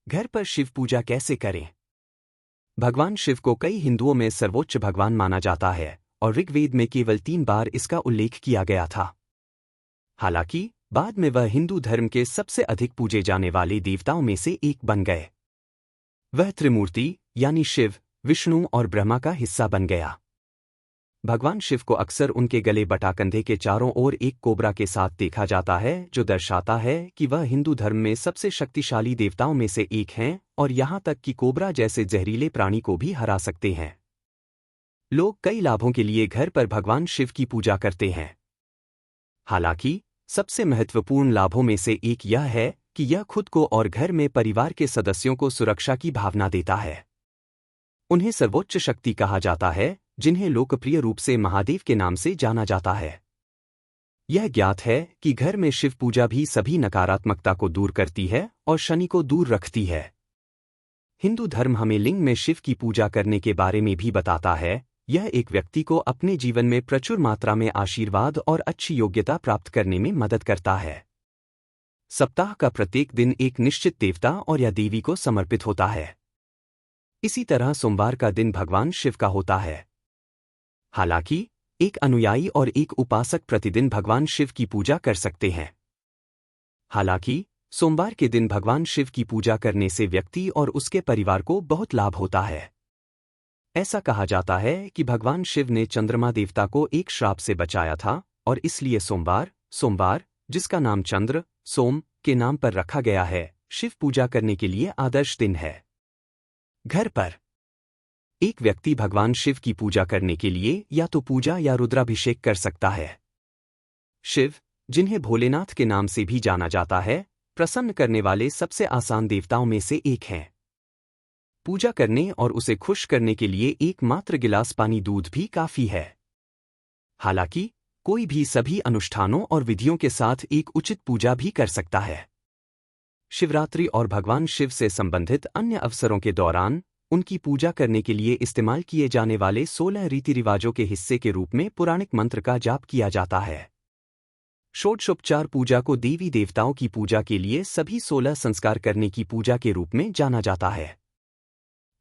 घर पर शिव पूजा कैसे करें? भगवान शिव को कई हिंदुओं में सर्वोच्च भगवान माना जाता है और ऋग्वेद में केवल 3 बार इसका उल्लेख किया गया था। हालांकि बाद में वह हिंदू धर्म के सबसे अधिक पूजे जाने वाले देवताओं में से एक बन गए। वह त्रिमूर्ति यानी शिव, विष्णु और ब्रह्मा का हिस्सा बन गया। भगवान शिव को अक्सर उनके गले बटा कंधे के चारों ओर एक कोबरा के साथ देखा जाता है, जो दर्शाता है कि वह हिंदू धर्म में सबसे शक्तिशाली देवताओं में से एक हैं और यहाँ तक कि कोबरा जैसे जहरीले प्राणी को भी हरा सकते हैं। लोग कई लाभों के लिए घर पर भगवान शिव की पूजा करते हैं। हालांकि सबसे महत्वपूर्ण लाभों में से एक यह है कि यह खुद को और घर में परिवार के सदस्यों को सुरक्षा की भावना देता है। उन्हें सर्वोच्च शक्ति कहा जाता है, जिन्हें लोकप्रिय रूप से महादेव के नाम से जाना जाता है। यह ज्ञात है कि घर में शिव पूजा भी सभी नकारात्मकता को दूर करती है और शनि को दूर रखती है। हिंदू धर्म हमें लिंग में शिव की पूजा करने के बारे में भी बताता है। यह एक व्यक्ति को अपने जीवन में प्रचुर मात्रा में आशीर्वाद और अच्छी योग्यता प्राप्त करने में मदद करता है। सप्ताह का प्रत्येक दिन एक निश्चित देवता और या देवी को समर्पित होता है। इसी तरह सोमवार का दिन भगवान शिव का होता है। हालांकि एक अनुयायी और एक उपासक प्रतिदिन भगवान शिव की पूजा कर सकते हैं। हालांकि सोमवार के दिन भगवान शिव की पूजा करने से व्यक्ति और उसके परिवार को बहुत लाभ होता है। ऐसा कहा जाता है कि भगवान शिव ने चंद्रमा देवता को एक श्राप से बचाया था और इसलिए सोमवार, जिसका नाम चंद्र, सोम के नाम पर रखा गया है, शिव पूजा करने के लिए आदर्श दिन है। घर पर एक व्यक्ति भगवान शिव की पूजा करने के लिए या तो पूजा या रुद्राभिषेक कर सकता है। शिव, जिन्हें भोलेनाथ के नाम से भी जाना जाता है, प्रसन्न करने वाले सबसे आसान देवताओं में से एक हैं। पूजा करने और उसे खुश करने के लिए एकमात्र गिलास पानी दूध भी काफी है। हालांकि कोई भी सभी अनुष्ठानों और विधियों के साथ एक उचित पूजा भी कर सकता है। शिवरात्रि और भगवान शिव से संबंधित अन्य अवसरों के दौरान उनकी पूजा करने के लिए इस्तेमाल किए जाने वाले 16 रीति रिवाजों के हिस्से के रूप में पौराणिक मंत्र का जाप किया जाता है। षोडशोपचार पूजा को देवी देवताओं की पूजा के लिए सभी 16 संस्कार करने की पूजा के रूप में जाना जाता है।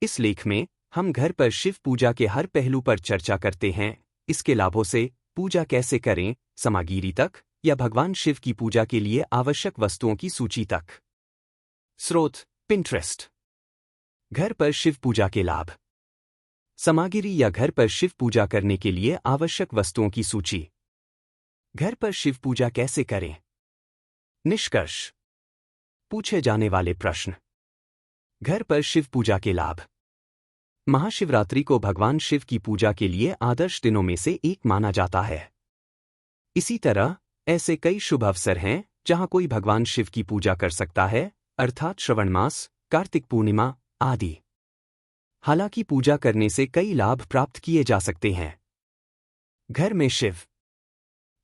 इस लेख में हम घर पर शिव पूजा के हर पहलू पर चर्चा करते हैं, इसके लाभों से पूजा कैसे करें, सामग्री तक या भगवान शिव की पूजा के लिए आवश्यक वस्तुओं की सूची तक। स्रोत: पिंटरेस्ट। घर पर शिव पूजा के लाभ। सामग्री या घर पर शिव पूजा करने के लिए आवश्यक वस्तुओं की सूची। घर पर शिव पूजा कैसे करें? निष्कर्ष: पूछे जाने वाले प्रश्न। घर पर शिव पूजा के लाभ। महाशिवरात्रि को भगवान शिव की पूजा के लिए आदर्श दिनों में से एक माना जाता है। इसी तरह ऐसे कई शुभ अवसर हैं जहां कोई भगवान शिव की पूजा कर सकता है, अर्थात श्रवण मास, कार्तिक पूर्णिमा आदि। हालांकि पूजा करने से कई लाभ प्राप्त किए जा सकते हैं। घर में शिव।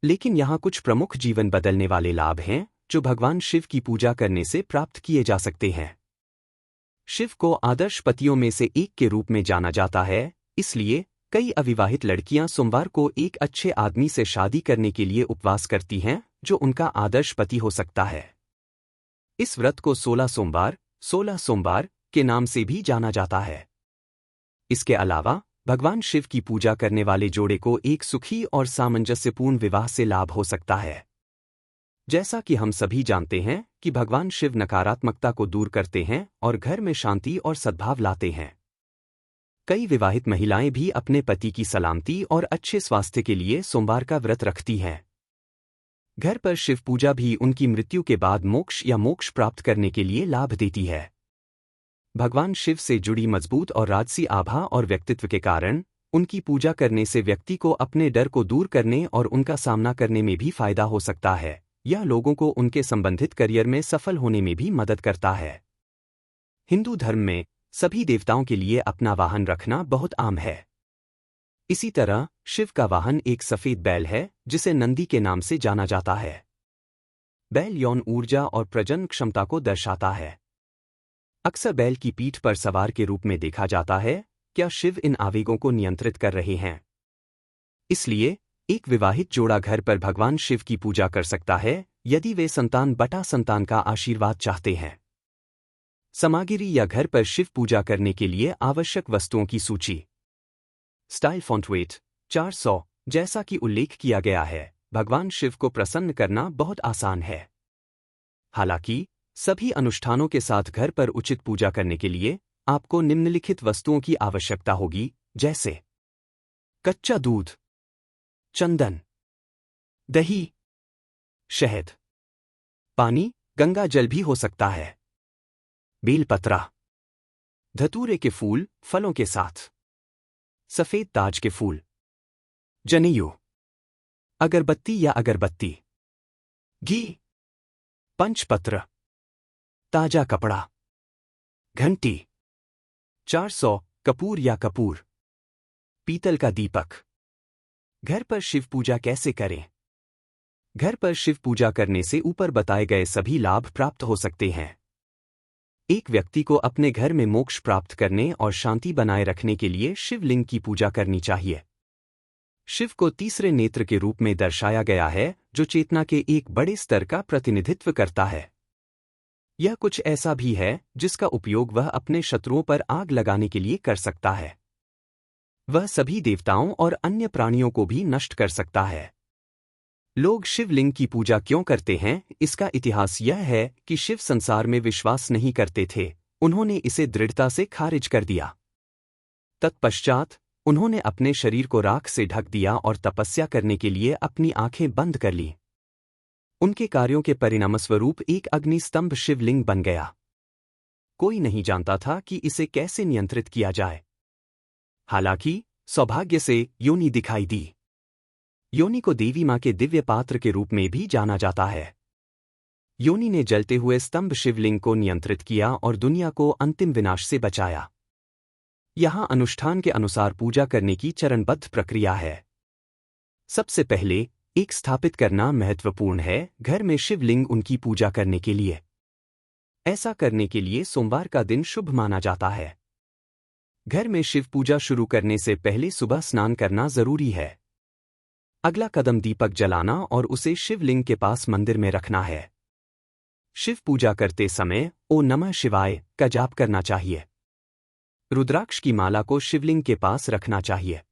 लेकिन यहाँ कुछ प्रमुख जीवन बदलने वाले लाभ हैं जो भगवान शिव की पूजा करने से प्राप्त किए जा सकते हैं। शिव को आदर्श पतियों में से एक के रूप में जाना जाता है, इसलिए कई अविवाहित लड़कियां सोमवार को एक अच्छे आदमी से शादी करने के लिए उपवास करती हैं, जो उनका आदर्श पति हो सकता है। इस व्रत को 16 सोमवार के नाम से भी जाना जाता है। इसके अलावा भगवान शिव की पूजा करने वाले जोड़े को एक सुखी और सामंजस्यपूर्ण विवाह से लाभ हो सकता है। जैसा कि हम सभी जानते हैं कि भगवान शिव नकारात्मकता को दूर करते हैं और घर में शांति और सद्भाव लाते हैं। कई विवाहित महिलाएं भी अपने पति की सलामती और अच्छे स्वास्थ्य के लिए सोमवार का व्रत रखती हैं। घर पर शिव पूजा भी उनकी मृत्यु के बाद मोक्ष या मोक्ष प्राप्त करने के लिए लाभ देती है। भगवान शिव से जुड़ी मजबूत और राजसी आभा और व्यक्तित्व के कारण उनकी पूजा करने से व्यक्ति को अपने डर को दूर करने और उनका सामना करने में भी फायदा हो सकता है। यह लोगों को उनके संबंधित करियर में सफल होने में भी मदद करता है। हिंदू धर्म में सभी देवताओं के लिए अपना वाहन रखना बहुत आम है। इसी तरह शिव का वाहन एक सफेद बैल है, जिसे नंदी के नाम से जाना जाता है। बैल यौन ऊर्जा और प्रजनन क्षमता को दर्शाता है। अक्सर बैल की पीठ पर सवार के रूप में देखा जाता है। क्या शिव इन आवेगों को नियंत्रित कर रहे हैं? इसलिए एक विवाहित जोड़ा घर पर भगवान शिव की पूजा कर सकता है यदि वे संतान का आशीर्वाद चाहते हैं। सामग्री या घर पर शिव पूजा करने के लिए आवश्यक वस्तुओं की सूची। Style font weight 400। जैसा कि उल्लेख किया गया है, भगवान शिव को प्रसन्न करना बहुत आसान है। हालांकि सभी अनुष्ठानों के साथ घर पर उचित पूजा करने के लिए आपको निम्नलिखित वस्तुओं की आवश्यकता होगी, जैसे कच्चा दूध, चंदन, दही, शहद, पानी, गंगा जल भी हो सकता है, बेलपत्रा, धतूरे के फूल फलों के साथ, सफेद ताज के फूल, जनेऊ, अगरबत्ती या अगरबत्ती, घी, पंचपत्र, ताजा कपड़ा, घंटी। 400 कपूर या कपूर, पीतल का दीपक। घर पर शिव पूजा कैसे करें? घर पर शिव पूजा करने से ऊपर बताए गए सभी लाभ प्राप्त हो सकते हैं। एक व्यक्ति को अपने घर में मोक्ष प्राप्त करने और शांति बनाए रखने के लिए शिवलिंग की पूजा करनी चाहिए। शिव को तीसरे नेत्र के रूप में दर्शाया गया है, जो चेतना के एक बड़े स्तर का प्रतिनिधित्व करता है। यह कुछ ऐसा भी है जिसका उपयोग वह अपने शत्रुओं पर आग लगाने के लिए कर सकता है। वह सभी देवताओं और अन्य प्राणियों को भी नष्ट कर सकता है। लोग शिवलिंग की पूजा क्यों करते हैं? इसका इतिहास यह है कि शिव संसार में विश्वास नहीं करते थे, उन्होंने इसे दृढ़ता से खारिज कर दिया। तत्पश्चात उन्होंने अपने शरीर को राख से ढक दिया और तपस्या करने के लिए अपनी आंखें बंद कर लीं। उनके कार्यों के परिणामस्वरूप एक अग्नि स्तंभ शिवलिंग बन गया। कोई नहीं जानता था कि इसे कैसे नियंत्रित किया जाए। हालांकि सौभाग्य से योनि दिखाई दी। योनि को देवी मां के दिव्य पात्र के रूप में भी जाना जाता है। योनि ने जलते हुए स्तंभ शिवलिंग को नियंत्रित किया और दुनिया को अंतिम विनाश से बचाया। यहां अनुष्ठान के अनुसार पूजा करने की चरणबद्ध प्रक्रिया है। सबसे पहले एक स्थापित करना महत्वपूर्ण है। घर में शिवलिंग उनकी पूजा करने के लिए ऐसा करने के लिए सोमवार का दिन शुभ माना जाता है। घर में शिव पूजा शुरू करने से पहले सुबह स्नान करना जरूरी है। अगला कदम दीपक जलाना और उसे शिवलिंग के पास मंदिर में रखना है। शिव पूजा करते समय ओ नमः शिवाय का जाप करना चाहिए। रुद्राक्ष की माला को शिवलिंग के पास रखना चाहिए।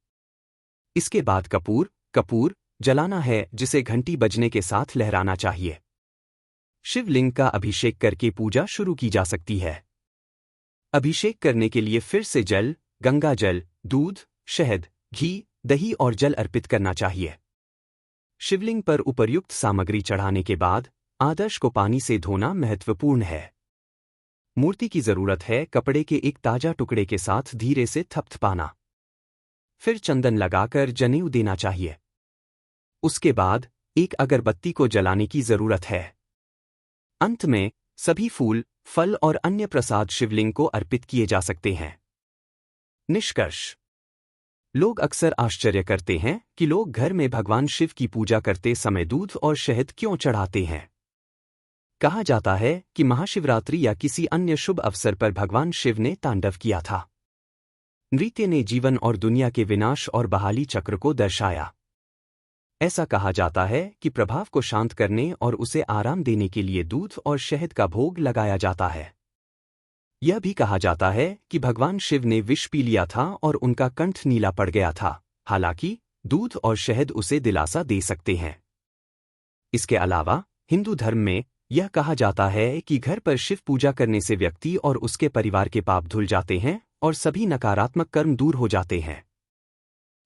इसके बाद कपूर जलाना है, जिसे घंटी बजने के साथ लहराना चाहिए। शिवलिंग का अभिषेक करके पूजा शुरू की जा सकती है। अभिषेक करने के लिए फिर से जल, गंगा जल, दूध, शहद, घी, दही और जल अर्पित करना चाहिए। शिवलिंग पर उपर्युक्त सामग्री चढ़ाने के बाद आदर्श को पानी से धोना महत्वपूर्ण है। मूर्ति की जरूरत है कपड़े के एक ताजा टुकड़े के साथ धीरे से थपथपाना। फिर चंदन लगाकर जनेऊ देना चाहिए। उसके बाद एक अगरबत्ती को जलाने की जरूरत है। अंत में सभी फूल, फल और अन्य प्रसाद शिवलिंग को अर्पित किए जा सकते हैं। निष्कर्ष: लोग अक्सर आश्चर्य करते हैं कि लोग घर में भगवान शिव की पूजा करते समय दूध और शहद क्यों चढ़ाते हैं। कहा जाता है कि महाशिवरात्रि या किसी अन्य शुभ अवसर पर भगवान शिव ने तांडव किया था। नृत्य ने जीवन और दुनिया के विनाश और बहाली चक्र को दर्शाया। ऐसा कहा जाता है कि प्रभाव को शांत करने और उसे आराम देने के लिए दूध और शहद का भोग लगाया जाता है। यह भी कहा जाता है कि भगवान शिव ने विष पी लिया था और उनका कंठ नीला पड़ गया था। हालांकि दूध और शहद उसे दिलासा दे सकते हैं। इसके अलावा हिंदू धर्म में यह कहा जाता है कि घर पर शिव पूजा करने से व्यक्ति और उसके परिवार के पाप धुल जाते हैं और सभी नकारात्मक कर्म दूर हो जाते हैं।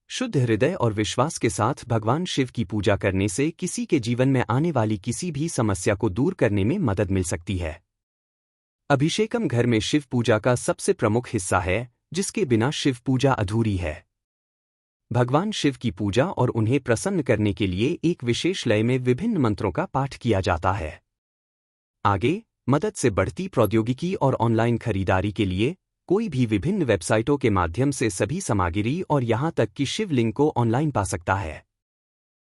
शुद्ध हृदय और विश्वास के साथ भगवान शिव की पूजा करने से किसी के जीवन में आने वाली किसी भी समस्या को दूर करने में मदद मिल सकती है। अभिषेकम घर में शिव पूजा का सबसे प्रमुख हिस्सा है, जिसके बिना शिव पूजा अधूरी है। भगवान शिव की पूजा और उन्हें प्रसन्न करने के लिए एक विशेष लय में विभिन्न मंत्रों का पाठ किया जाता है। आगे मदद से बढ़ती प्रौद्योगिकी और ऑनलाइन खरीदारी के लिए कोई भी विभिन्न वेबसाइटों के माध्यम से सभी सामग्री और यहां तक कि शिवलिंग को ऑनलाइन पा सकता है।